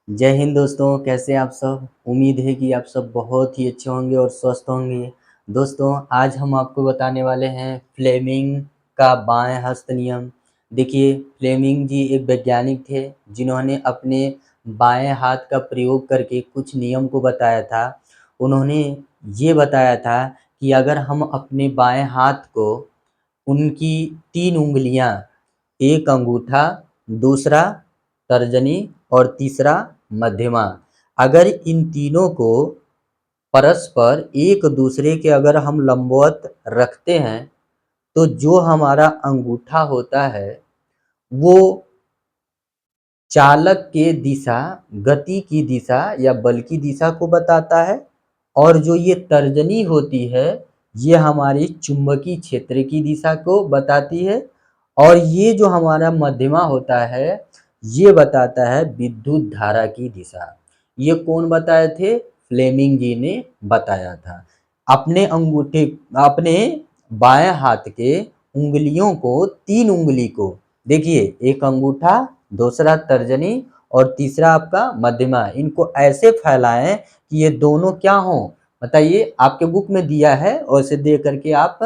जय हिंद दोस्तों, कैसे हैं आप सब। उम्मीद है कि आप सब बहुत ही अच्छे होंगे और स्वस्थ होंगे। दोस्तों, आज हम आपको बताने वाले हैं फ्लेमिंग का बाएं हस्त नियम। देखिए, फ्लेमिंग जी एक वैज्ञानिक थे जिन्होंने अपने बाएं हाथ का प्रयोग करके कुछ नियम को बताया था। उन्होंने ये बताया था कि अगर हम अपने बाएं हाथ को उनकी 3 उँगलियाँ, एक अंगूठा, दूसरा तर्जनी और तीसरा मध्यमा, अगर इन तीनों को परस्पर एक दूसरे के अगर हम लंबवत रखते हैं, तो जो हमारा अंगूठा होता है वो चालक के दिशा, गति की दिशा या बल की दिशा को बताता है, और जो ये तर्जनी होती है ये हमारी चुंबकीय क्षेत्र की दिशा को बताती है, और ये जो हमारा मध्यमा होता है ये बताता है विद्युत धारा की दिशा। ये कौन बताए थे? फ्लेमिंग जी ने बताया था। अपने अंगूठे, अपने बाएं हाथ के उंगलियों को, 3 उंगली को, देखिए, एक अंगूठा, दूसरा तर्जनी और तीसरा आपका मध्यमा, इनको ऐसे फैलाएं कि ये दोनों क्या हों। बताइए, आपके बुक में दिया है और इसे देख करके आप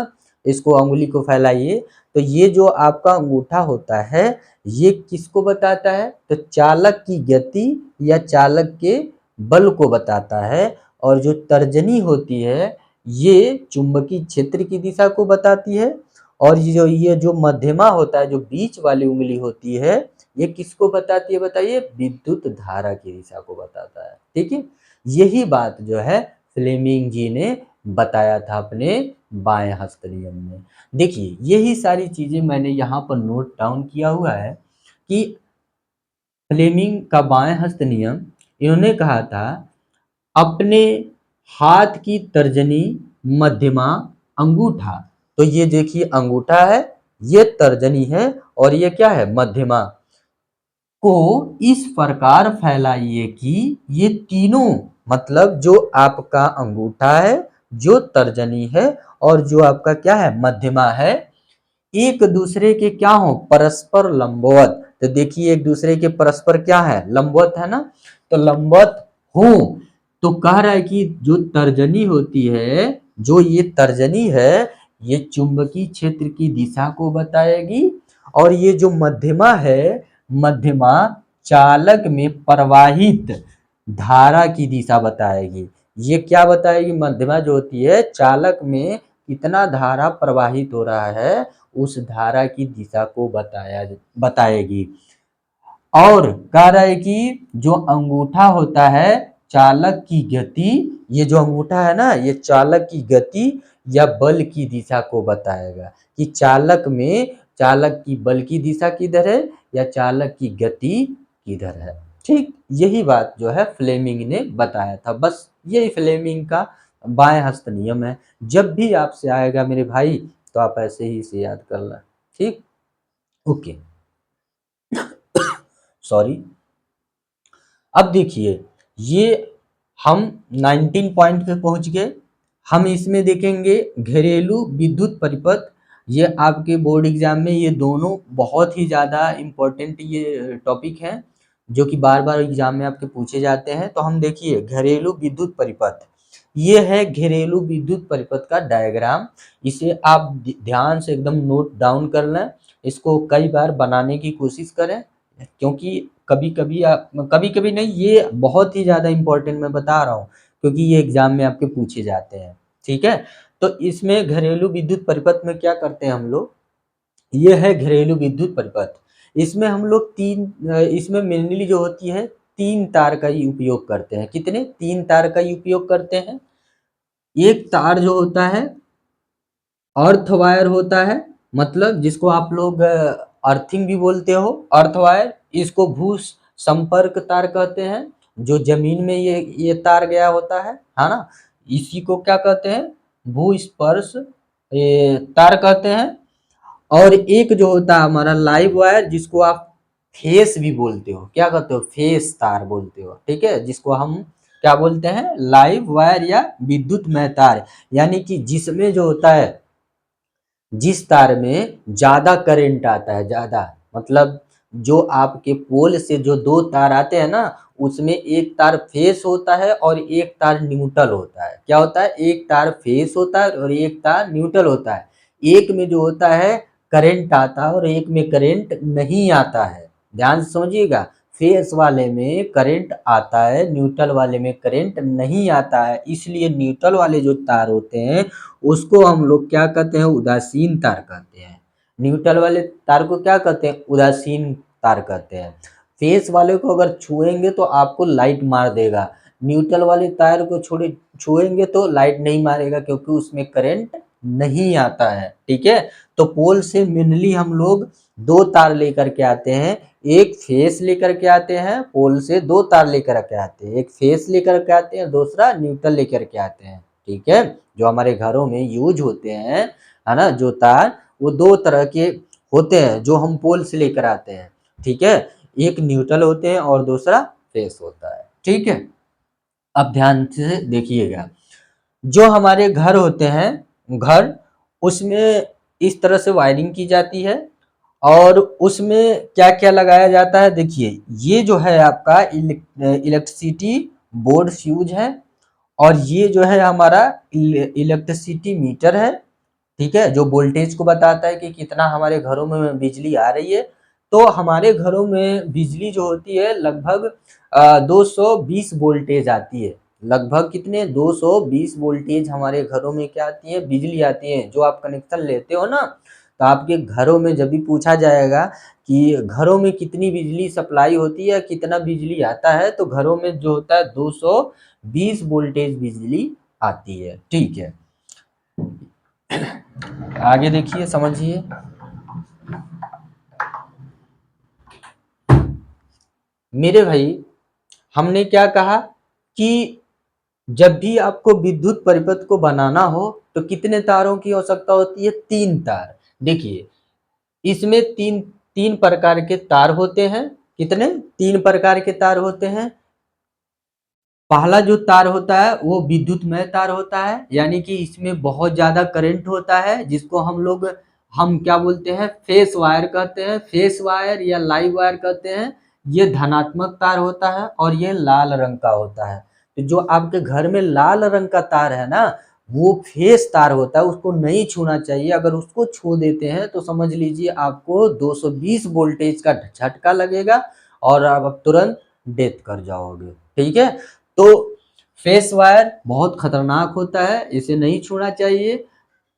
इसको अंगुली को फैलाइए। तो ये जो आपका अंगूठा होता है ये किसको बताता है? तो चालक की गति या चालक के बल को बताता है। और जो तर्जनी होती है ये चुंबकीय क्षेत्र की दिशा को बताती है। और ये जो मध्यमा होता है, जो बीच वाली उंगली होती है, ये किसको बताती है? बताइए, विद्युत धारा की दिशा को बताता है। ठीक है, यही बात जो है फ्लेमिंग जी ने बताया था अपने बाएं हस्त नियम में। देखिए, यही सारी चीजें मैंने यहाँ पर नोट डाउन किया हुआ है कि फ्लेमिंग का बाएं हस्त नियम, इन्होंने कहा था अपने हाथ की तर्जनी, मध्यमा, अंगूठा। तो ये देखिए, अंगूठा है, ये तर्जनी है, और ये क्या है? मध्यमा को इस प्रकार फैलाइए कि ये तीनों, मतलब जो आपका अंगूठा है, जो तर्जनी है और जो आपका क्या है? मध्यमा है, एक दूसरे के क्या हो? परस्पर लंबवत। तो देखिए, एक दूसरे के परस्पर क्या है? लंबवत है ना। तो लंबवत हो, तो कह रहा है कि जो तर्जनी होती है, जो ये तर्जनी है, ये चुंबकीय क्षेत्र की दिशा को बताएगी। और ये जो मध्यमा है, मध्यमा चालक में प्रवाहित धारा की दिशा बताएगी। ये क्या बताएगी? मध्यमा जो होती है, चालक में कितना धारा प्रवाहित हो रहा है उस धारा की दिशा को बताएगी। और कह रहा है कि जो अंगूठा होता है, चालक की गति, ये जो अंगूठा है ना, ये चालक की गति या बल की दिशा को बताएगा कि चालक की बल की दिशा किधर है या चालक की गति किधर है। ठीक, यही बात जो है फ्लेमिंग ने बताया था। बस यही फ्लेमिंग का बाएं हस्त नियम है। जब भी आपसे आएगा मेरे भाई, तो आप ऐसे ही इसे याद कर लें। ठीक, ओके, सॉरी। अब देखिए, ये हम 19 पॉइंट पे पहुंच गए। हम इसमें देखेंगे घरेलू विद्युत परिपथ। ये आपके बोर्ड एग्जाम में ये दोनों बहुत ही ज़्यादा इम्पोर्टेंट ये टॉपिक हैं, जो कि बार बार एग्जाम में आपके पूछे जाते हैं। तो हम देखिए, घरेलू विद्युत परिपथ, ये है घरेलू विद्युत परिपथ का डायग्राम। इसे आप ध्यान से एकदम नोट डाउन कर लें, इसको कई बार बनाने की कोशिश करें, क्योंकि कभी कभी नहीं, ये बहुत ही ज़्यादा इम्पोर्टेंट मैं बता रहा हूँ, क्योंकि ये एग्जाम में आपके पूछे जाते हैं। ठीक है, तो इसमें घरेलू विद्युत परिपथ में क्या करते हैं हम लोग? ये है घरेलू विद्युत परिपथ। इसमें हम लोग इसमें मेनली जो होती है 3 तार का ही उपयोग करते हैं। कितने? 3 तार का ही उपयोग करते हैं। एक तार जो होता है अर्थ वायर होता है, मतलब जिसको आप लोग अर्थिंग भी बोलते हो, अर्थ वायर। इसको भू संपर्क तार कहते हैं, जो जमीन में ये तार गया होता है ना। इसी को क्या कहते हैं? भू स्पर्श तार कहते हैं। और एक जो होता है हमारा लाइव वायर, जिसको आप फेस भी बोलते हो, क्या कहते हो? फेस तार बोलते हो। ठीक है, जिसको हम क्या बोलते हैं? लाइव वायर या विद्युतमय तार। यानी कि जिसमें जो होता है, जिस तार में ज्यादा करंट आता है, ज्यादा मतलब जो आपके पोल से जो दो तार आते हैं ना, उसमें एक तार फेस होता है और एक तार न्यूट्रल होता है। क्या होता है? एक तार फेस होता है और एक तार न्यूट्रल होता है। एक में जो होता है करंट आता है और एक में करंट नहीं आता है। ध्यान से समझिएगा, फेस वाले में करंट आता है, न्यूट्रल वाले में करंट नहीं आता है। इसलिए न्यूट्रल वाले जो तार होते हैं उसको हम लोग क्या कहते हैं? उदासीन तार कहते हैं। न्यूट्रल वाले तार को क्या कहते हैं? उदासीन तार कहते हैं। फेस वाले को अगर छुएंगे तो आपको लाइट मार देगा, न्यूट्रल वाले तार को छुएंगे तो लाइट नहीं मारेगा, क्योंकि उसमें करंट नहीं आता है। ठीक है, तो पोल से मेनली हम लोग दो तार लेकर के आते हैं, एक फेस लेकर के आते हैं, पोल से दो तार लेकर के आते हैं, एक फेस लेकर के आते हैं, दूसरा न्यूट्रल लेकर के आते हैं। ठीक है, जो हमारे घरों में यूज होते हैं, है ना, जो तार, वो दो तरह के होते हैं जो हम पोल से लेकर आते हैं। ठीक है, एक न्यूट्रल होते हैं और दूसरा फेस होता है। ठीक है, अब ध्यान से देखिएगा, जो हमारे घर होते हैं, घर, उसमें इस तरह से वायरिंग की जाती है और उसमें क्या क्या लगाया जाता है। देखिए, ये जो है आपका इलेक्ट्रिसिटी बोर्ड फ्यूज है और ये जो है हमारा इलेक्ट्रिसिटी मीटर है। ठीक है, जो वोल्टेज को बताता है कि कितना हमारे घरों में बिजली आ रही है। तो हमारे घरों में बिजली जो होती है लगभग 220 वोल्टेज आती है। लगभग कितने? 220 वोल्टेज हमारे घरों में क्या आती है? बिजली आती है। जो आप कनेक्शन लेते हो ना, तो आपके घरों में जब भी पूछा जाएगा कि घरों में कितनी बिजली सप्लाई होती है, कितना बिजली आता है, तो घरों में जो होता है 220 वोल्टेज बिजली आती है। ठीक है, आगे देखिए, समझिए। मेरे भाई, हमने क्या कहा कि जब भी आपको विद्युत परिपथ को बनाना हो तो कितने तारों की आवश्यकता होती है? 3 तार। देखिए, इसमें तीन तीन प्रकार के तार होते हैं। कितने? 3 प्रकार के तार होते हैं। पहला जो तार होता है वो विद्युतमय तार होता है, यानी कि इसमें बहुत ज्यादा करंट होता है, जिसको हम क्या बोलते हैं? फेस वायर कहते हैं, फेस वायर या लाइव वायर कहते हैं। ये धनात्मक तार होता है और ये लाल रंग का होता है। तो जो आपके घर में लाल रंग का तार है ना, वो फेस तार होता है, उसको नहीं छूना चाहिए। अगर उसको छू देते हैं तो समझ लीजिए आपको 220 वोल्टेज का झटका लगेगा और आप तुरंत डेथ कर जाओगे। ठीक है, तो फेस वायर बहुत खतरनाक होता है, इसे नहीं छूना चाहिए।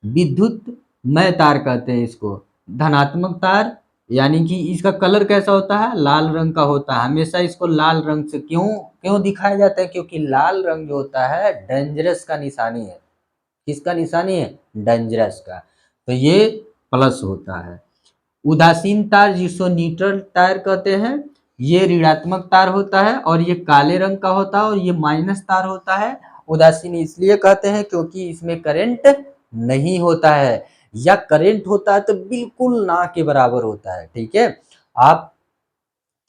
विद्युतमय तार कहते हैं इसको। धनात्मक तार, यानी कि इसका कलर कैसा होता है? लाल रंग का होता है। हमेशा इसको लाल रंग से क्यों क्यों दिखाया जाता है? क्योंकि लाल रंग जो होता है डेंजरस का निशानी है। किसका निशानी है? डेंजरस का। तो ये प्लस होता है। उदासीन तार, जिसको न्यूट्रल तार कहते हैं, ये ऋणात्मक तार होता है और ये काले रंग का होता है और ये माइनस तार होता है। उदासीन इसलिए कहते हैं क्योंकि इसमें करंट नहीं होता है, या करंट होता है तो बिल्कुल ना के बराबर होता है। ठीक है, आप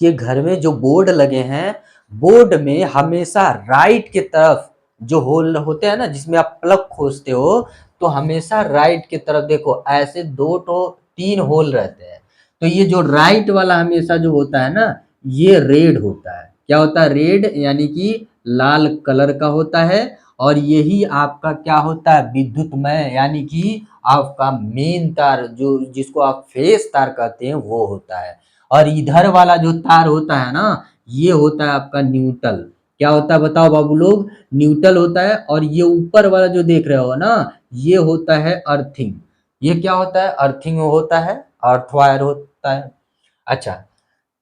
के घर में जो बोर्ड लगे हैं, बोर्ड में हमेशा राइट के तरफ जो होल होते हैं ना, जिसमें आप प्लग खोजते हो, तो हमेशा राइट की तरफ देखो, ऐसे 2 to 3 होल रहते हैं। तो ये जो राइट वाला हमेशा जो होता है ना, ये रेड होता है। क्या होता है? रेड, यानी कि लाल कलर का होता है। और यही आपका क्या होता है? विद्युतमय, यानी कि आपका मेन तार, जो जिसको आप फेस तार कहते हैं, वो होता है। और इधर वाला जो तार होता है ना, ये होता है आपका न्यूट्रल। क्या होता है बताओ बाबू लोग? न्यूट्रल होता है। और ये ऊपर वाला जो देख रहे हो ना, ये होता है अर्थिंग। ये क्या होता है? अर्थिंग होता है, अर्थ वायर होता है। अच्छा,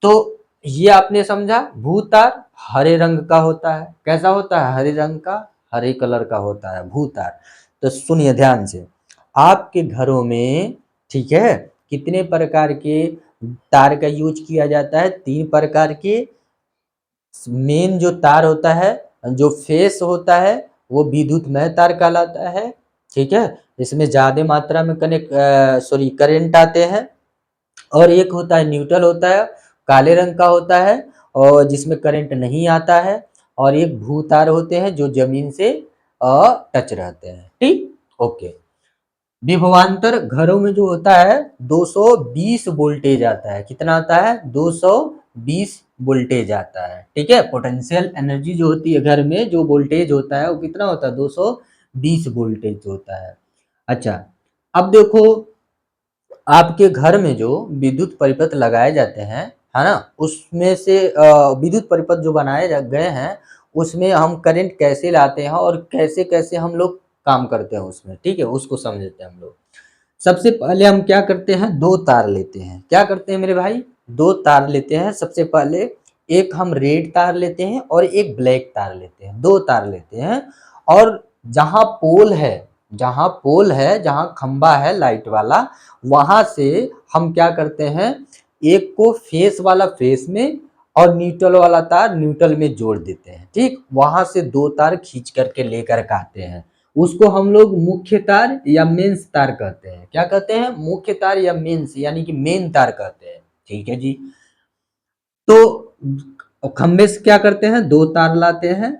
तो ये आपने समझा। भू तार हरे रंग का होता है। कैसा होता है? हरे रंग का, हरे कलर का होता है भू तार। तो सुनिए ध्यान से, आपके घरों में, ठीक है, कितने प्रकार के तार का यूज किया जाता है? 3 प्रकार के। मेन जो तार होता है, जो फेस होता है, वो विद्युतमय तार कहलाता है। ठीक है, इसमें ज्यादा मात्रा में करंट आते हैं। और एक होता है न्यूट्रल होता है, काले रंग का होता है और जिसमें करंट नहीं आता है। और एक भू तार होते हैं जो जमीन से टच रहते हैं। ठीक, ओके। विभवांतर घरों में जो होता है 220 वोल्टेज आता है। कितना आता है? 220 वोल्टेज आता है। ठीक है, पोटेंशियल एनर्जी जो होती है घर में, जो वोल्टेज होता है वो कितना होता है? 220 वोल्टेज होता है। अच्छा, अब देखो आपके घर में जो विद्युत परिपथ लगाए जाते हैं, है ना, उसमें से विद्युत परिपथ जो बनाए गए हैं, उसमें हम करंट कैसे लाते हैं और कैसे कैसे हम लोग काम करते हैं उसमें। ठीक है, उसको समझते हैं हम लोग। सबसे पहले हम क्या करते हैं? दो तार लेते हैं। क्या करते हैं मेरे भाई? दो तार लेते हैं। सबसे पहले एक हम रेड तार लेते हैं और एक ब्लैक तार लेते हैं। दो तार लेते हैं और जहां पोल है, जहां पोल है, जहां खंबा है लाइट वाला, वहां से हम क्या करते हैं? एक को फेस वाला फेस में और न्यूट्रल वाला तार न्यूट्रल में जोड़ देते हैं। ठीक, वहां से दो तार खींच करके लेकर के आते हैं। उसको हम लोग मुख्य तार या मेंस तार कहते हैं। क्या कहते हैं? मुख्य तार या मेंस, यानी कि मेन तार कहते हैं। ठीक है जी। तो खंबे से क्या करते हैं? दो तार लाते हैं।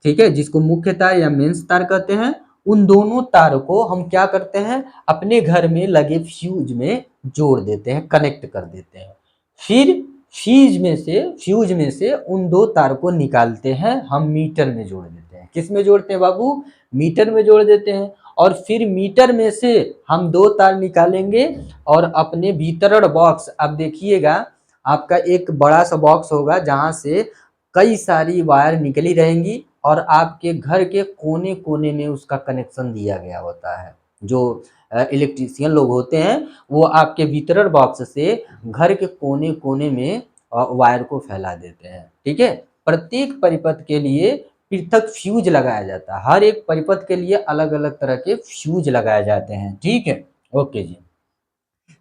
ठीक है, जिसको मुख्य तार या मेंस तार कहते हैं। उन दोनों तार को हम क्या करते हैं? अपने घर में लगे फ्यूज में जोड़ देते हैं, कनेक्ट कर देते हैं। फिर फ्यूज में से उन दो तार को निकालते हैं, हम मीटर में जोड़ देते हैं। किस में जोड़ते हैं बाबू? मीटर में जोड़ देते हैं। और फिर मीटर में से हम दो तार निकालेंगे और अपने वितरण बॉक्स, अब देखिएगा आपका एक बड़ा सा बॉक्स होगा जहां से कई सारी वायर निकली रहेंगी और आपके घर के कोने कोने में उसका कनेक्शन दिया गया होता है। जो इलेक्ट्रीशियन लोग होते हैं वो आपके वितरण बॉक्स से घर के कोने कोने में वायर को फैला देते हैं। ठीक है, प्रत्येक परिपथ के लिए पृथक फ्यूज लगाया जाता है। हर एक परिपथ के लिए अलग अलग तरह के फ्यूज लगाए जाते हैं। ठीक है, ओके जी।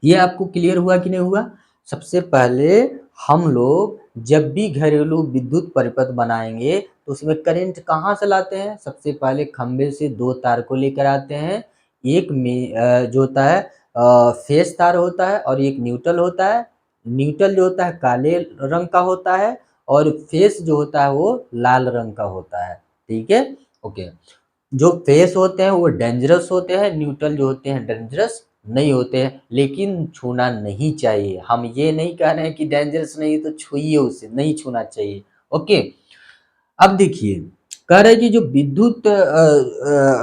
ये आपको क्लियर हुआ कि नहीं हुआ? सबसे पहले हम लोग जब भी घरेलू विद्युत परिपथ बनाएंगे तो उसमें करंट कहाँ से लाते हैं? सबसे पहले खंबे से दो तार को लेकर आते हैं। एक में जो होता है फेस तार होता है और एक न्यूट्रल होता है। न्यूट्रल जो होता है काले रंग का होता है और फेस जो होता है वो लाल रंग का होता है। ठीक है, ओके। जो फेस होते हैं वो डेंजरस होते हैं, न्यूट्रल जो होते हैं डेंजरस नहीं होते हैं, लेकिन छूना नहीं चाहिए। हम ये नहीं कह रहे हैं कि डेंजरस नहीं तो छूइए, उसे नहीं छूना चाहिए। ओके, अब देखिए कह रहे हैं कि जो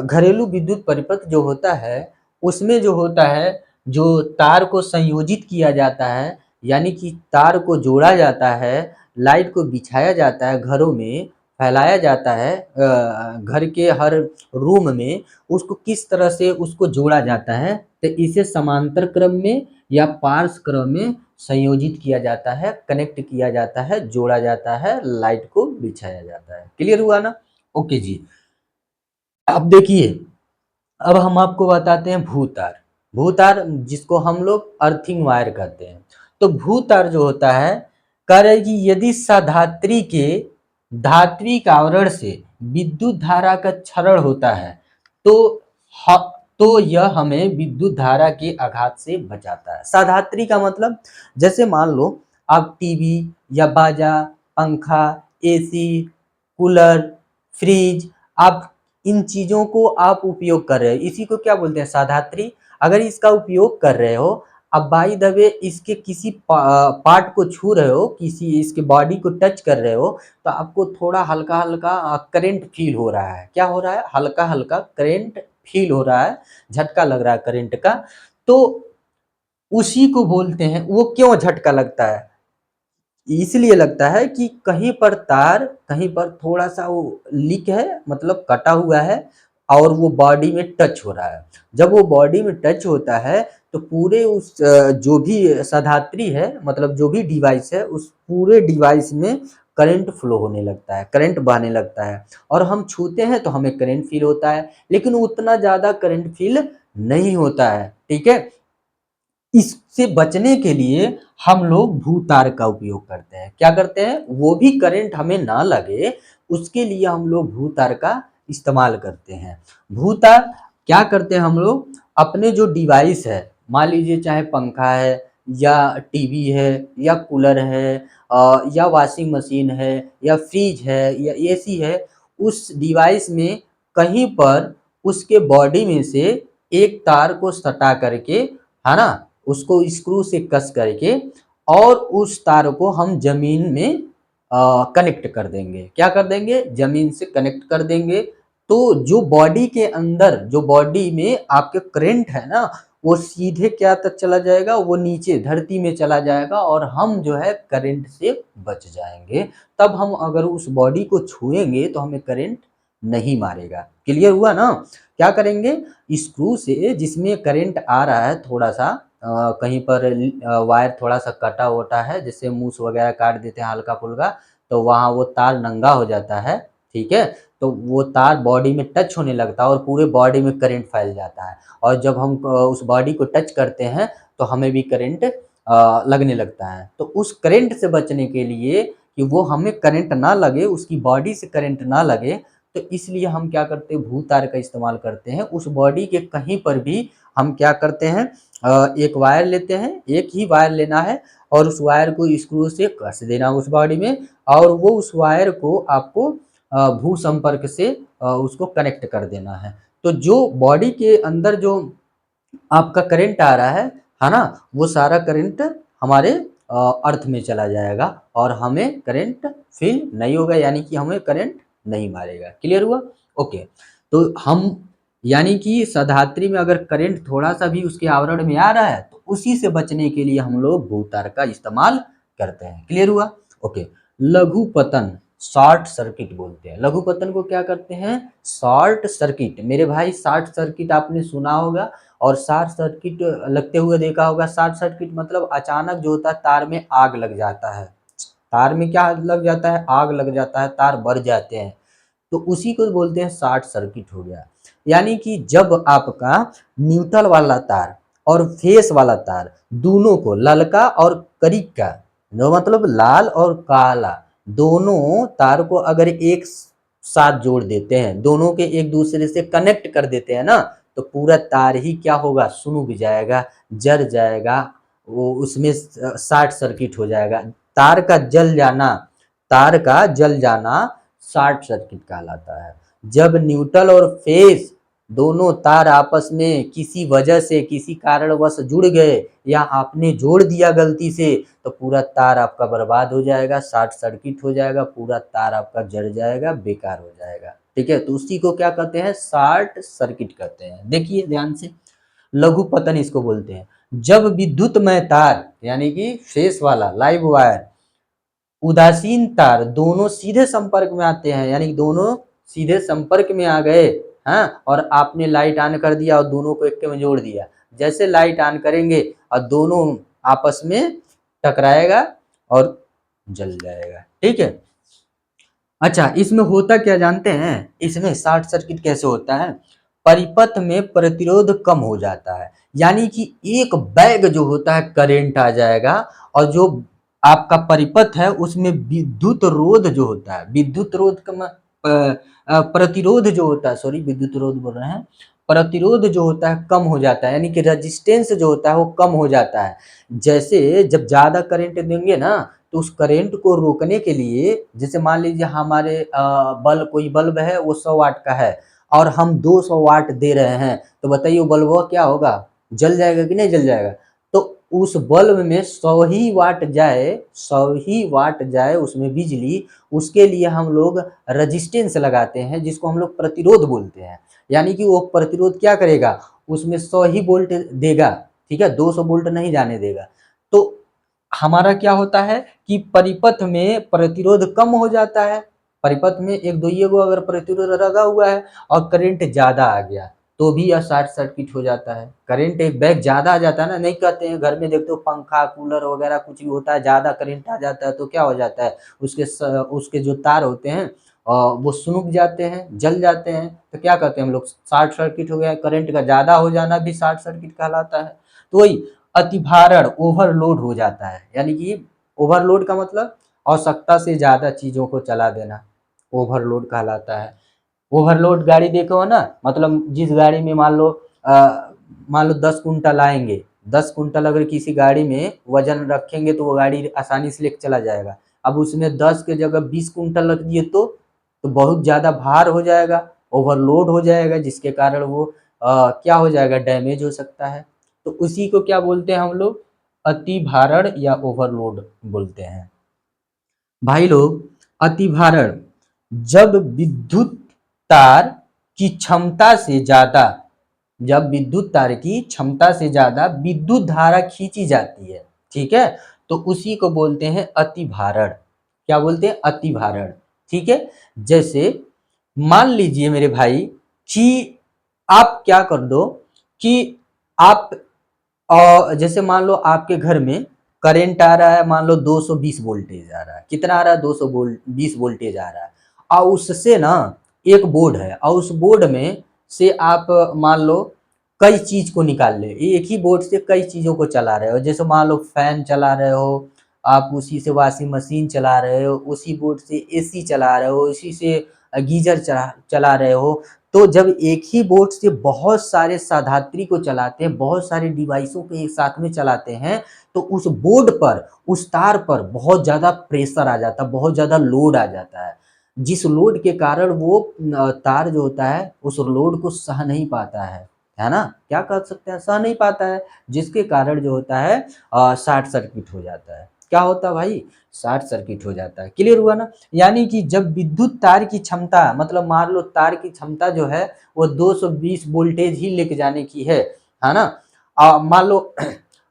घरेलू विद्युत परिपथ जो होता है उसमें जो होता है, जो तार को संयोजित किया जाता है, यानी कि तार को जोड़ा जाता है, लाइट को बिछाया जाता है, घरों में फैलाया जाता है, घर के हर रूम में उसको किस तरह से उसको जोड़ा जाता है? तो इसे समांतर क्रम में या पार्श्व क्रम में संयोजित किया जाता है, कनेक्ट किया जाता है, जोड़ा जाता है, लाइट को बिछाया जाता है। क्लियर हुआ ना? ओके जी। अब देखिए, अब हम आपको बताते हैं भूतार। भूतार जिसको हम लोग अर्थिंग वायर कहते हैं। तो भूतार जो होता है, कह रहे हैं कि यदि सधात्री के धात्विक आवरण से विद्युत धारा का क्षरण होता है तो ह, तो यह हमें विद्युत धारा के आघात से बचाता है। सधात्री का मतलब, जैसे मान लो आप टीवी या बाजा, पंखा, एसी, कूलर, फ्रिज, आप इन चीजों को आप उपयोग कर रहे हो, इसी को क्या बोलते हैं? साधात्री। अगर इसका उपयोग कर रहे हो, अब बाई द वे इसके किसी पार्ट को छू रहे हो, किसी इसके बॉडी को टच कर रहे हो, तो आपको थोड़ा हल्का हल्का करंट फील हो रहा है। क्या हो रहा है? हल्का हल्का करंट फील हो रहा है, झटका लग रहा है करंट का। तो उसी को बोलते हैं। वो क्यों झटका लगता है? इसलिए लगता है कि कहीं पर तार, कहीं पर थोड़ा सा वो लीक है, मतलब कटा हुआ है और वो बॉडी में टच हो रहा है। जब वो बॉडी में टच होता है तो पूरे उस जो भी सधात्री है, मतलब जो भी डिवाइस है, उस पूरे डिवाइस में करंट फ्लो होने लगता है, करंट बहने लगता है और हम छूते हैं तो हमें करंट फील होता है, लेकिन उतना ज़्यादा करंट फील नहीं होता है। ठीक है, इससे बचने के लिए हम लोग भूतार का उपयोग करते हैं। क्या करते हैं? वो भी करंट हमें ना लगे उसके लिए हम लोग भूतार का इस्तेमाल करते हैं। भूतार क्या करते हैं हम लोग? अपने जो डिवाइस है, मान लीजिए चाहे पंखा है या टीवी है या कूलर है या वॉशिंग मशीन है या फ्रिज है या एसी है, उस डिवाइस में कहीं पर उसके बॉडी में से एक तार को सटा करके, है ना, उसको स्क्रू से कस करके और उस तार को हम जमीन में कनेक्ट कर देंगे। क्या कर देंगे? जमीन से कनेक्ट कर देंगे। तो जो बॉडी के अंदर, जो बॉडी में आपके करंट है ना, वो सीधे क्या तक चला जाएगा? वो नीचे धरती में चला जाएगा और हम जो है करंट से बच जाएंगे। तब हम अगर उस बॉडी को छुएंगे तो हमें करंट नहीं मारेगा। क्लियर हुआ ना? क्या करेंगे? स्क्रू से जिसमें करंट आ रहा है थोड़ा सा, कहीं पर वायर थोड़ा सा कटा वटा है, जैसे मूस वगैरह काट देते हैं हल्का फुल्का, तो वहाँ वो तार नंगा हो जाता है, ठीक है, तो वो तार बॉडी में टच होने लगता है और पूरे बॉडी में करंट फैल जाता है। और जब हम उस बॉडी को टच करते हैं तो हमें भी करंट लगने लगता है। तो उस करंट से बचने के लिए कि वो हमें करंट ना लगे, उसकी बॉडी से करंट ना लगे, तो इसलिए हम क्या करते हैं? भू तार का इस्तेमाल करते हैं। उस बॉडी के कहीं पर भी हम क्या करते हैं? एक वायर लेते हैं, एक ही वायर लेना है और उस वायर को स्क्रू से कस देना उस बॉडी में, और वो उस वायर को आपको भू संपर्क से उसको कनेक्ट कर देना है। तो जो बॉडी के अंदर जो आपका करंट आ रहा है ना, वो सारा करंट हमारे अर्थ में चला जाएगा और हमें करंट फील नहीं होगा, यानी कि हमें करंट नहीं मारेगा। क्लियर हुआ? ओके। तो हम यानी कि सधात्री में अगर करंट थोड़ा सा भी उसके आवरण में आ रहा है तो उसी से बचने के लिए हम लोग भूतार का इस्तेमाल करते हैं। क्लियर हुआ? ओके। लघु पतन, शॉर्ट सर्किट बोलते हैं। लघु पतन को क्या करते हैं? Short circuit. मेरे भाई शॉर्ट सर्किट आपने सुना होगा और शॉर्ट सर्किट लगते हुए देखा होगा। शॉर्ट सर्किट मतलब अचानक जो होता है तार में आग लग जाता है। तार में क्या लग जाता है? आग लग जाता है, तार बढ़ जाते हैं, तो उसी को बोलते हैं शॉर्ट सर्किट हो गया। यानी कि जब आपका न्यूट्रल वाला तार और फेस वाला तार दोनों को, ललका और करीक का, जो मतलब लाल और काला, दोनों तार को अगर एक साथ जोड़ देते हैं, दोनों के एक दूसरे से कनेक्ट कर देते हैं ना, तो पूरा तार ही क्या होगा? सुनुक जाएगा, जल जाएगा, वो उसमें शॉर्ट सर्किट हो जाएगा। तार का जल जाना, तार का जल जाना शॉर्ट सर्किट कहलाता है। जब न्यूट्रल और फेस दोनों तार आपस में किसी वजह से, किसी कारणवश जुड़ गए या आपने जोड़ दिया गलती से, तो पूरा तार आपका बर्बाद हो जाएगा, शॉर्ट सर्किट हो जाएगा, पूरा तार आपका जल जाएगा, बेकार हो जाएगा। ठीक है, तो उसी को क्या कहते हैं? शॉर्ट सर्किट कहते हैं। देखिए ध्यान से, लघु पतन इसको बोलते हैं। जब विद्युतमय तार यानी कि फेस वाला लाइव वायर, उदासीन तार दोनों सीधे संपर्क में आते हैं, यानी दोनों सीधे संपर्क में आ गए, हाँ, और आपने लाइट ऑन कर दिया और दोनों को एक में जोड़ दिया। जैसे लाइट ऑन करेंगे और दोनों आपस में टकराएगा और जल जाएगा। ठीक है। अच्छा, इसमें होता क्या जानते हैं? इसमें शॉर्ट सर्किट कैसे होता है? परिपथ में प्रतिरोध कम हो जाता है, यानी कि एक बैग जो होता है करंट आ जाएगा और जो आपका परिपथ है उसमें विद्युत रोध जो होता है, विद्युत रोध का प्रतिरोध जो होता है, सॉरी विद्युत रोध बोल रहे हैं, प्रतिरोध जो होता है कम हो जाता है, यानी कि रेजिस्टेंस जो होता है वो कम हो जाता है। जैसे जब ज्यादा करंट देंगे ना, तो उस करंट को रोकने के लिए, जैसे मान लीजिए हमारे बल्ब, कोई बल्ब है वो 100 वाट का है और हम 200 वाट दे रहे हैं, तो बताइए वो बल्ब क्या होगा? जल जाएगा कि नहीं जल जाएगा? तो उस बल्ब में 100 ही वाट जाए, 100 ही वाट जाए उसमें बिजली, उसके लिए हम लोग रजिस्टेंस लगाते हैं, जिसको हम लोग प्रतिरोध बोलते हैं। यानी कि वो प्रतिरोध क्या करेगा? उसमें 100 ही वोल्ट देगा, ठीक है, 200 वोल्ट नहीं जाने देगा। तो हमारा क्या होता है कि परिपथ में प्रतिरोध कम हो जाता है। परिपथ में एक दो ये अगर प्रतिरोध लगा हुआ है और करंट ज्यादा आ गया तो भी यह शॉर्ट सर्किट हो जाता है। करंट एक बैग ज्यादा आ जाता है ना, नहीं कहते हैं घर में देखते हो पंखा कूलर वगैरह कुछ भी होता है, ज्यादा करंट आ जाता है तो क्या हो जाता है? उसके जो तार होते हैं वो सुनुक जाते हैं, जल जाते हैं, तो क्या कहते हैं हम लोग? शॉर्ट सर्किट हो गया। करंट का ज्यादा हो जाना भी शॉर्ट सर्किट कहलाता है। तो वही अतिभारण, ओवरलोड हो जाता है, यानी कि ओवरलोड का मतलब आवश्यकता से ज्यादा चीजों को चला देना, ओवरलोड कहलाता है। ओवरलोड गाड़ी देखो है ना, मतलब जिस गाड़ी में मान लो 10 कुंटल आएंगे, 10 कुंटल अगर किसी गाड़ी में वजन रखेंगे तो वो गाड़ी आसानी से लेकर चला जाएगा। अब उसमें 10 के जगह 20 कुंटल रख दिए तो बहुत ज्यादा भार हो जाएगा, ओवरलोड हो जाएगा, जिसके कारण वो क्या हो जाएगा, डैमेज हो सकता है। तो उसी को क्या बोलते हैं हम लोग, अति भारण या ओवरलोड बोलते हैं। भाई लोग, अति भारण जब विद्युत तार की क्षमता से ज्यादा, जब विद्युत तार की क्षमता से ज्यादा विद्युत धारा खींची जाती है, ठीक है, तो उसी को बोलते हैं अति भारण। क्या बोलते हैं, अति भारण। ठीक है, जैसे मान लीजिए मेरे भाई कि आप क्या कर दो कि आप जैसे मान लो आपके घर में करंट आ रहा है, मान लो 220 वोल्टेज आ रहा है, कितना आ रहा है, 220 वोल्टेज आ रहा है, और उससे ना एक बोर्ड है, और उस बोर्ड में से आप मान लो कई चीज को निकाल ले, एक ही बोर्ड से कई चीजों को चला रहे हो, जैसे मान लो फैन चला रहे हो आप, उसी से वॉशिंग मशीन चला रहे हो, उसी बोर्ड से एसी चला रहे हो, उसी से गीजर चला चला रहे हो। तो जब एक ही बोर्ड से बहुत सारे साधात्री को चलाते हैं, बहुत सारे डिवाइसों को एक साथ में चलाते हैं, तो उस बोर्ड पर, उस तार पर बहुत ज्यादा प्रेशर आ जाता है, बहुत ज्यादा लोड आ जाता है, जिस लोड के कारण वो तार जो होता है उस लोड को सह नहीं पाता है ना, क्या कर सकते हैं, सह नहीं पाता है, जिसके कारण जो होता है शॉर्ट सर्किट हो जाता है। क्या होता है भाई, शॉर्ट सर्किट हो जाता है। क्लियर हुआ ना। यानी कि जब विद्युत तार की क्षमता, मतलब मान लो तार की क्षमता जो है वो 220 वोल्टेज ही लेके जाने की है ना, मान लो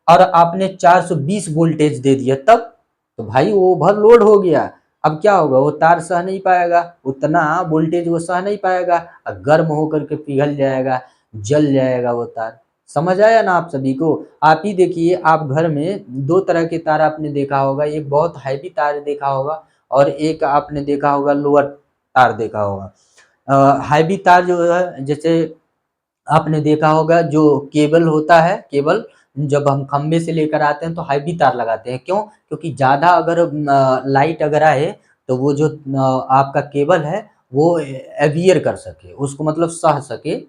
और आपने 420 वोल्टेज दे दिया तब, तो भाई वो ओवरलोड हो गया। अब क्या होगा, वो तार सह नहीं पाएगा, उतना वोल्टेज वो सह नहीं पाएगा, गर्म होकर के पिघल जाएगा, जल जाएगा वो तार। समझ आया ना आप सभी को। आप ही देखिए, आप घर में दो तरह के तार आपने देखा होगा, एक बहुत हैवी तार देखा होगा और एक आपने देखा होगा लोअर तार देखा होगा। हैवी तार जो है, जैसे आपने देखा होगा जो केबल होता है, केबल जब हम खंबे से लेकर आते हैं तो हैवी तार लगाते हैं, क्यों, क्योंकि ज्यादा अगर लाइट अगर आए तो वो जो आपका केबल है वो एवियर कर सके, उसको मतलब सह सके,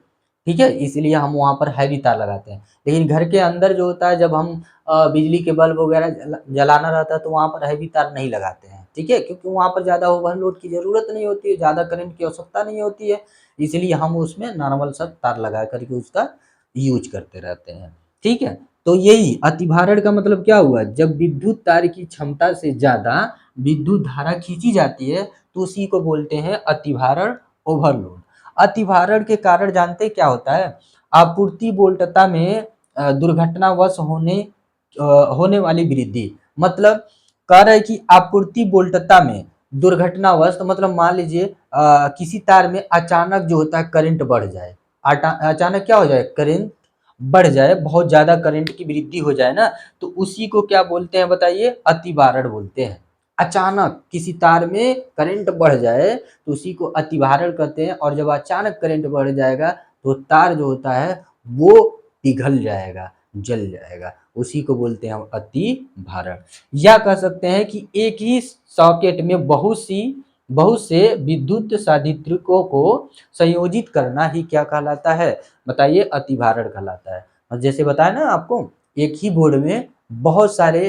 ठीक है, इसलिए हम वहां पर हैवी तार लगाते हैं। लेकिन घर के अंदर जो होता है, जब हम बिजली के बल्ब वगैरह जलाना रहता है तो वहां पर हैवी तार नहीं लगाते हैं, ठीक है, क्योंकि वहां पर ज्यादा ओवरलोड की जरूरत नहीं होती है, ज्यादा करंट की आवश्यकता नहीं होती है, इसलिए हम उसमें नॉर्मल सा तार लगा करके उसका यूज करते रहते हैं। ठीक है, तो यही अतिभारण का मतलब क्या हुआ, जब विद्युत तार की क्षमता से ज्यादा विद्युत धारा खींची जाती है तो उसी को बोलते हैं अतिभारण, ओवरलोड। अतिभारण के कारण जानते हैं क्या होता है, आपूर्ति वोल्टता में दुर्घटनावश होने वाली वृद्धि। मतलब कह रहा है कि आपूर्ति वोल्टता में दुर्घटनावश, तो मतलब मान लीजिए किसी तार में अचानक जो होता है करंट बढ़ जाए, अचानक क्या हो जाए, करंट बढ़ जाए, बहुत ज्यादा करंट की वृद्धि हो जाए ना, तो उसी को क्या बोलते हैं बताइए, अतिभारण बोलते हैं। अचानक किसी तार में करंट बढ़ जाए तो उसी को अतिभारण कहते हैं, और जब अचानक करंट बढ़ जाएगा तो तार जो होता है वो पिघल जाएगा, जल जाएगा, उसी को बोलते हैं हम अति भारण। या कह सकते हैं कि एक ही सॉकेट में बहुत से विद्युत साधित्रकों को संयोजित करना ही क्या कहलाता है, बताइए, अतिभारण कहलाता है। और जैसे बताया ना आपको, एक ही बोर्ड में बहुत सारे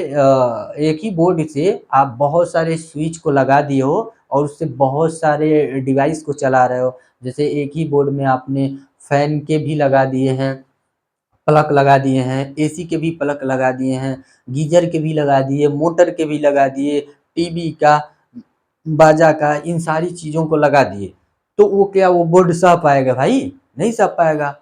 एक ही बोर्ड से आप बहुत सारे स्विच को लगा दिए हो और उससे बहुत सारे डिवाइस को चला रहे हो, जैसे एक ही बोर्ड में आपने फैन के भी लगा दिए हैं, प्लग लगा दिए हैं, एसी के भी प्लग लगा दिए हैं, गीजर के भी लगा दिए, मोटर के भी लगा दिए, टीवी का, बाजा का, इन सारी चीजों को लगा दिए, तो वो क्या, वो बोर्ड सह पाएगा भाई, नहीं सह पाएगा,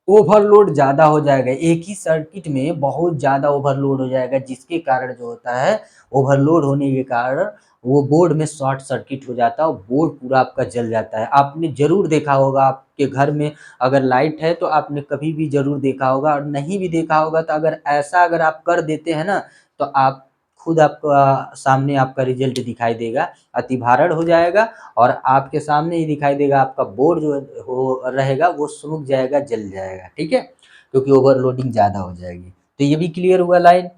ओवरलोड ज्यादा हो जाएगा, एक ही सर्किट में बहुत ज्यादा ओवरलोड हो जाएगा, जिसके कारण जो होता है, ओवरलोड होने के कारण वो बोर्ड में शॉर्ट सर्किट हो जाता है और बोर्ड पूरा आपका जल जाता है। आपने जरूर देखा होगा, आपके घर में अगर लाइट है तो आपने कभी भी जरूर देखा होगा, और नहीं भी देखा होगा तो अगर ऐसा अगर आप कर देते हैं ना, तो आप खुद आपका सामने आपका रिजल्ट दिखाई देगा, अतिभारण हो जाएगा और आपके सामने ही दिखाई देगा, आपका बोर्ड जो हो रहेगा वो सुख जाएगा, जल जाएगा, ठीक है, क्योंकि ओवरलोडिंग ज़्यादा हो जाएगी। तो ये भी क्लियर हुआ लाइन।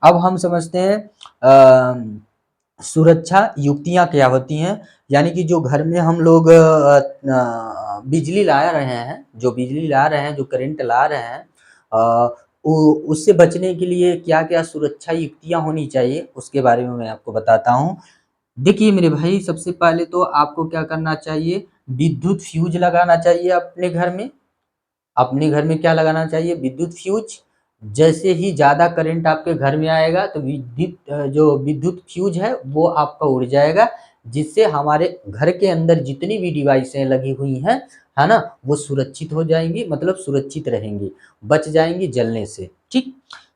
अब हम समझते हैं सुरक्षा युक्तियाँ क्या होती हैं, यानी कि जो घर में हम लोग बिजली ला रहे हैं, जो बिजली ला रहे हैं, जो करंट ला रहे हैं, अ, उससे बचने के लिए क्या क्या सुरक्षा युक्तियाँ होनी चाहिए, उसके बारे में मैं आपको बताता हूँ। देखिए मेरे भाई, सबसे पहले तो आपको क्या करना चाहिए, विद्युत फ्यूज लगाना चाहिए अपने घर में, अपने घर में क्या लगाना चाहिए, विद्युत फ्यूज। जैसे ही ज़्यादा करंट आपके घर में आएगा तो जो विद्युत फ्यूज है वो आपका उड़ जाएगा, जिससे हमारे घर के अंदर जितनी भी डिवाइसें लगी हुई हैं, है ना, वो सुरक्षित हो जाएंगी, मतलब सुरक्षित रहेंगी, बच जाएंगी जलने से। ठीक,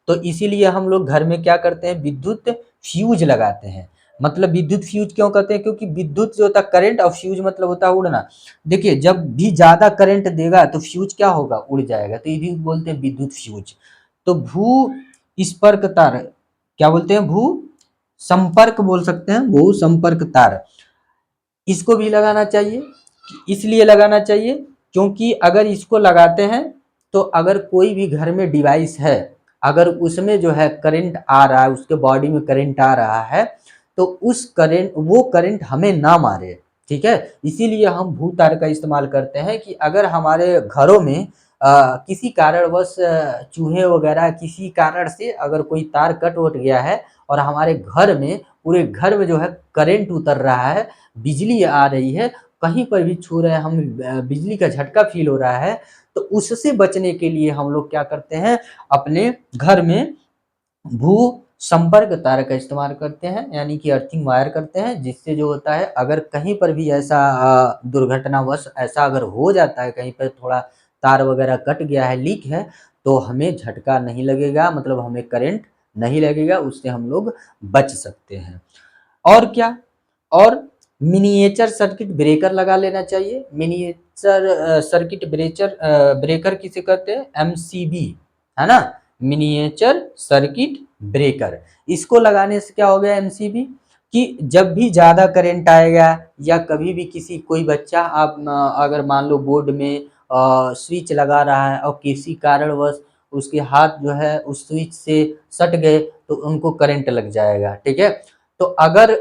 तो इसीलिए हम लोग घर में क्या करते हैं, विद्युत फ्यूज लगाते हैं। मतलब विद्युत फ्यूज क्यों करते हैं, क्योंकि विद्युत जो होता है करंट, और फ्यूज मतलब होता है उड़ना। देखिए जब भी ज्यादा करंट देगा तो फ्यूज क्या होगा, उड़ जाएगा, तो इसी को बोलते हैं विद्युत फ्यूज। तो भू स्पर्क तार, क्या बोलते हैं, भू संपर्क बोल सकते हैं, भू संपर्क तार, इसको भी लगाना चाहिए। इसलिए लगाना चाहिए क्योंकि अगर इसको लगाते हैं तो अगर कोई भी घर में डिवाइस है, अगर उसमें जो है करंट आ रहा है, उसके बॉडी में करंट आ रहा है, तो उस करंट, वो करंट हमें ना मारे। ठीक है, इसीलिए हम भू तार का इस्तेमाल करते हैं कि अगर हमारे घरों में किसी कारणवश चूहे वगैरह किसी कारण से अगर कोई तार कट वट गया है और हमारे घर में, पूरे घर में जो है करंट उतर रहा है, बिजली आ रही है, कहीं पर भी छू रहे हैं हम, बिजली का झटका फील हो रहा है, तो उससे बचने के लिए हम लोग क्या करते हैं, अपने घर में भू संपर्क तार का इस्तेमाल करते हैं, यानी कि अर्थिंग वायर करते हैं, जिससे जो होता है अगर कहीं पर भी ऐसा दुर्घटनावश ऐसा अगर हो जाता है, कहीं पर थोड़ा तार वगैरह कट गया है, लीक है, तो हमें झटका नहीं लगेगा, मतलब हमें करंट नहीं लगेगा, उससे हम लोग बच सकते हैं। और क्या, और मिनिएचर सर्किट ब्रेकर लगा लेना चाहिए। मिनिएचर सर्किट ब्रेकर किसे कहते हैं, एमसीबी, है ना, मिनिएचर सर्किट ब्रेकर। इसको लगाने से क्या हो गया, एमसीबी, कि जब भी ज्यादा करंट आएगा या कभी भी किसी कोई बच्चा, आप अगर मान लो बोर्ड में स्विच लगा रहा है और किसी कारणवश उसके हाथ जो है उस स्विच से सट गए तो उनको करंट लग जाएगा। ठीक है, तो अगर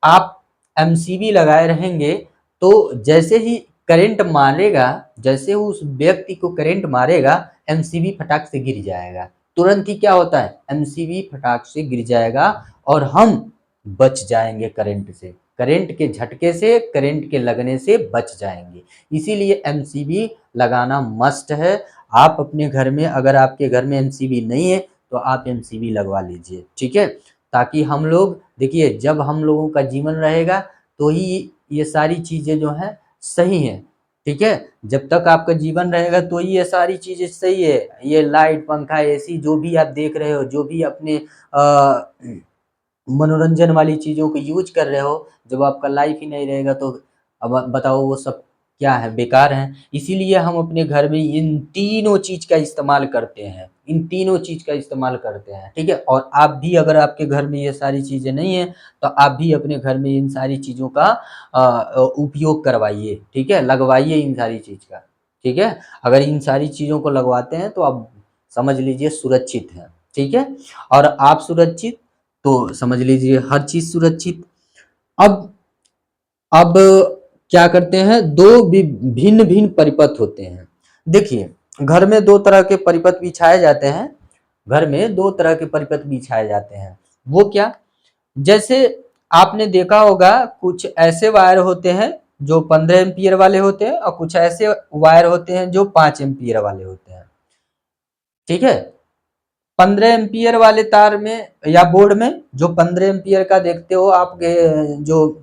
आप एमसीबी लगाए रहेंगे तो जैसे ही करंट मारेगा, जैसे उस व्यक्ति को करंट मारेगा, एमसीबी फटाक से गिर जाएगा। तुरंत ही क्या होता है, एमसीबी फटाक से गिर जाएगा और हम बच जाएंगे करंट से, करंट के झटके से, करंट के लगने से बच जाएंगे। इसीलिए एमसीबी लगाना मस्ट है। आप अपने घर में, अगर आपके घर में एमसीबी नहीं है तो आप एमसीबी लगवा लीजिए। ठीक है, ताकि हम लोग, देखिए जब हम लोगों का जीवन रहेगा तो ही ये सारी चीजें जो है सही है। ठीक है, जब तक आपका जीवन रहेगा तो ही ये सारी चीजें सही है। ये लाइट, पंखा, एसी जो भी आप देख रहे हो, जो भी अपने मनोरंजन वाली चीजों को यूज कर रहे हो, जब आपका लाइफ ही नहीं रहेगा तो अब बताओ वो सब क्या है, बेकार है। इसीलिए हम अपने घर में इन तीनों चीज का इस्तेमाल करते हैं, इन तीनों चीज का इस्तेमाल करते हैं। ठीक है, और आप भी अगर आपके घर में ये सारी चीजें नहीं है तो आप भी अपने घर में इन सारी चीजों का उपयोग करवाइए। ठीक है, लगवाइए इन सारी चीज का। ठीक है, अगर इन सारी चीजों को लगवाते हैं तो आप समझ लीजिए सुरक्षित हैं। ठीक है, और आप सुरक्षित तो समझ लीजिए हर चीज सुरक्षित। अब अब क्या करते हैं, दो भिन्न भिन्न परिपथ होते हैं। देखिए घर में दो तरह के परिपथ बिछाए जाते हैं, घर में दो तरह के परिपथ बिछाए जाते हैं। वो क्या, जैसे आपने देखा होगा कुछ ऐसे वायर होते हैं जो 15 एम्पियर वाले होते हैं और कुछ ऐसे वायर होते हैं जो 5 एम्पियर वाले होते हैं। ठीक है, 15 एम्पियर वाले तार में या बोर्ड में जो 15 एम्पियर का देखते हो आप, जो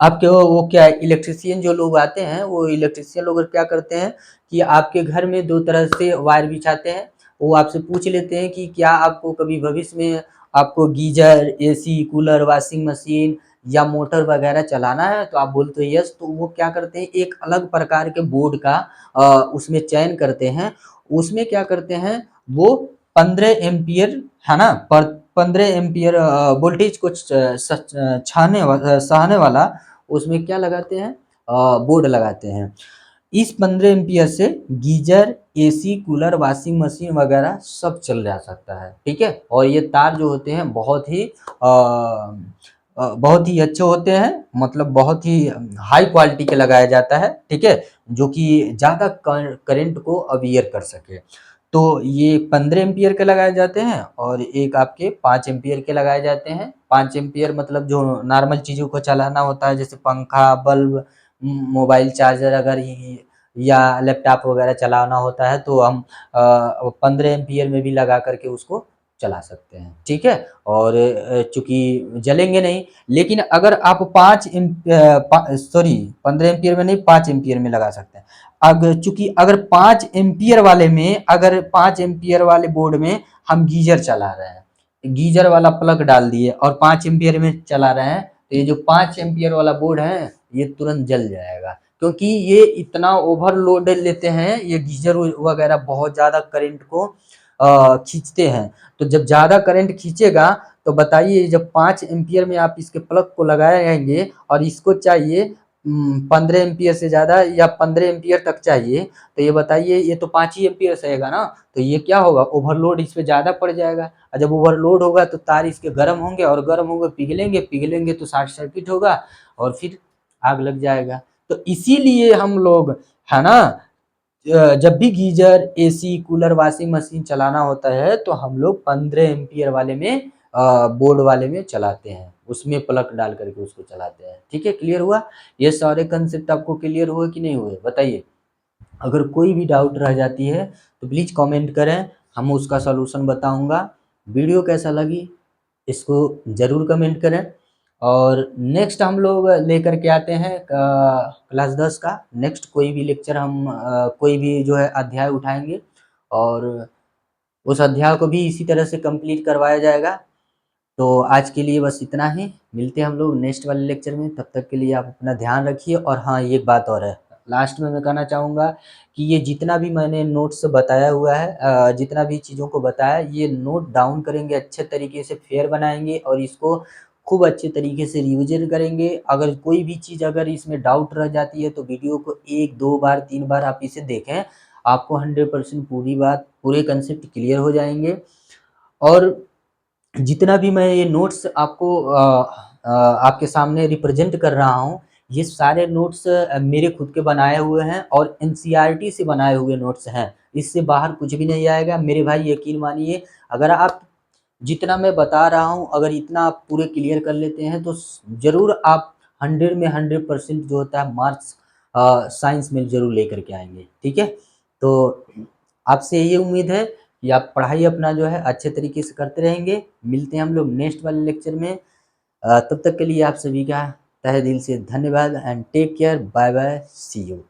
आपके वो क्या है, इलेक्ट्रिशियन जो लोग आते हैं, वो इलेक्ट्रिशियन लोग क्या करते हैं कि आपके घर में दो तरह से वायर बिछाते हैं। वो आपसे पूछ लेते हैं कि क्या आपको कभी भविष्य में आपको geyser, AC, cooler, washing machine या मोटर वगैरह चलाना है, तो आप बोलते हो यस, तो वो क्या करते हैं, एक अलग प्रकार के बोर्ड का उसमें चयन करते हैं। उसमें क्या करते हैं, वो 15 एम्पियर, है ना, पर 15 एम्पियर वोल्टेज को सहने वाला उसमें क्या लगाते हैं, बोर्ड लगाते हैं। इस 15 एम्पियर से geyser, AC, cooler, washing machine वगैरह सब चल जा सकता है। ठीक है, और ये तार जो होते हैं बहुत ही अच्छे होते हैं, मतलब बहुत ही हाई क्वालिटी के लगाया जाता है। ठीक है, जो कि ज़्यादा करंट को अवियर कर सके। तो ये 15 एम्पियर के लगाए जाते हैं और एक आपके 5 एम्पियर के लगाए जाते हैं। 5 एम्पियर मतलब जो नॉर्मल चीज़ों को चलाना होता है, जैसे पंखा, बल्ब, मोबाइल चार्जर अगर या लैपटॉप वगैरह चलाना होता है तो हम 15 एम्पीयर में भी लगा करके उसको चला सकते हैं, ठीक है। और चूँकि जलेंगे नहीं, लेकिन अगर आप 15 एम्पीयर में नहीं, 5 एम्पीयर में लगा सकते हैं। चूँकि अगर 5 एम्पीयर वाले में, अगर 5 एम्पीयर वाले बोर्ड में हम गीज़र चला रहे हैं, गीज़र वाला प्लग डाल दिए और 5 एम्पीयर में चला रहे हैं, तो ये जो 5 एम्पीयर वाला बोर्ड है ये तुरंत जल जाएगा, क्योंकि ये इतना ओवरलोड लेते हैं, ये गीज़र वगैरह बहुत ज़्यादा करंट को खींचते हैं। तो जब ज़्यादा करंट खींचेगा तो बताइए, जब 5 एम्पीयर में आप इसके प्लग को लगाएंगे और इसको चाहिए 15 एम्पीयर से ज़्यादा या 15 एम्पीयर तक चाहिए, तो ये बताइए, ये तो 5 ही एम्पीयर सहेगा ना, तो ये क्या होगा, ओवरलोड इस पे ज़्यादा पड़ जाएगा। और जब ओवरलोड होगा तो तार इसके गर्म होंगे और गर्म होंगे पिघलेंगे तो शॉर्ट सर्किट होगा और फिर आग लग जाएगा। तो इसीलिए हम लोग, है ना, जब भी geyser, AC, cooler, washing machine चलाना होता है तो हम लोग 15 एम्पीयर वाले में, बोर्ड वाले में चलाते हैं, उसमें प्लग डाल करके उसको चलाते हैं, ठीक है। क्लियर हुआ? ये सारे कंसेप्ट आपको क्लियर हुए कि नहीं हुए, बताइए। अगर कोई भी डाउट रह जाती है तो प्लीज़ कमेंट करें, हम उसका सलूशन बताऊंगा। वीडियो कैसा लगी इसको ज़रूर कमेंट करें। और नेक्स्ट हम लोग लेकर के आते हैं क्लास 10 का नेक्स्ट कोई भी लेक्चर, हम कोई भी जो है अध्याय उठाएंगे और उस अध्याय को भी इसी तरह से कंप्लीट करवाया जाएगा। तो आज के लिए बस इतना ही, मिलते हैं हम लोग नेक्स्ट वाले लेक्चर में। तब तक के लिए आप अपना ध्यान रखिए। और हाँ, एक बात और है, लास्ट में मैं कहना चाहूँगा कि ये जितना भी मैंने नोट्स बताया हुआ है, जितना भी चीज़ों को बताया, ये नोट डाउन करेंगे, अच्छे तरीके से फेयर बनाएंगे और इसको खूब अच्छे तरीके से रिविजन करेंगे। अगर कोई भी चीज़ अगर इसमें डाउट रह जाती है तो वीडियो को 1, 2 बार, 3 बार आप इसे देखें, आपको 100% पूरी बात, पूरे कंसेप्ट क्लियर हो जाएंगे। और जितना भी मैं ये नोट्स आपको आपके सामने रिप्रेजेंट कर रहा हूँ, ये सारे नोट्स मेरे खुद के बनाए हुए हैं और एनसीईआरटी से बनाए हुए नोट्स हैं। इससे बाहर कुछ भी नहीं आएगा मेरे भाई, यकीन मानिए। अगर आप जितना मैं बता रहा हूँ, अगर इतना आप पूरे क्लियर कर लेते हैं तो ज़रूर आप 100 में 100% जो होता है मार्क्स साइंस में ज़रूर लेकर के आएंगे, ठीक है। तो आपसे ये उम्मीद है कि आप पढ़ाई अपना जो है अच्छे तरीके से करते रहेंगे। मिलते हैं हम लोग नेक्स्ट वाले लेक्चर में। तब तक के लिए आप सभी का तहे दिल से धन्यवाद and take care, bye bye, see you.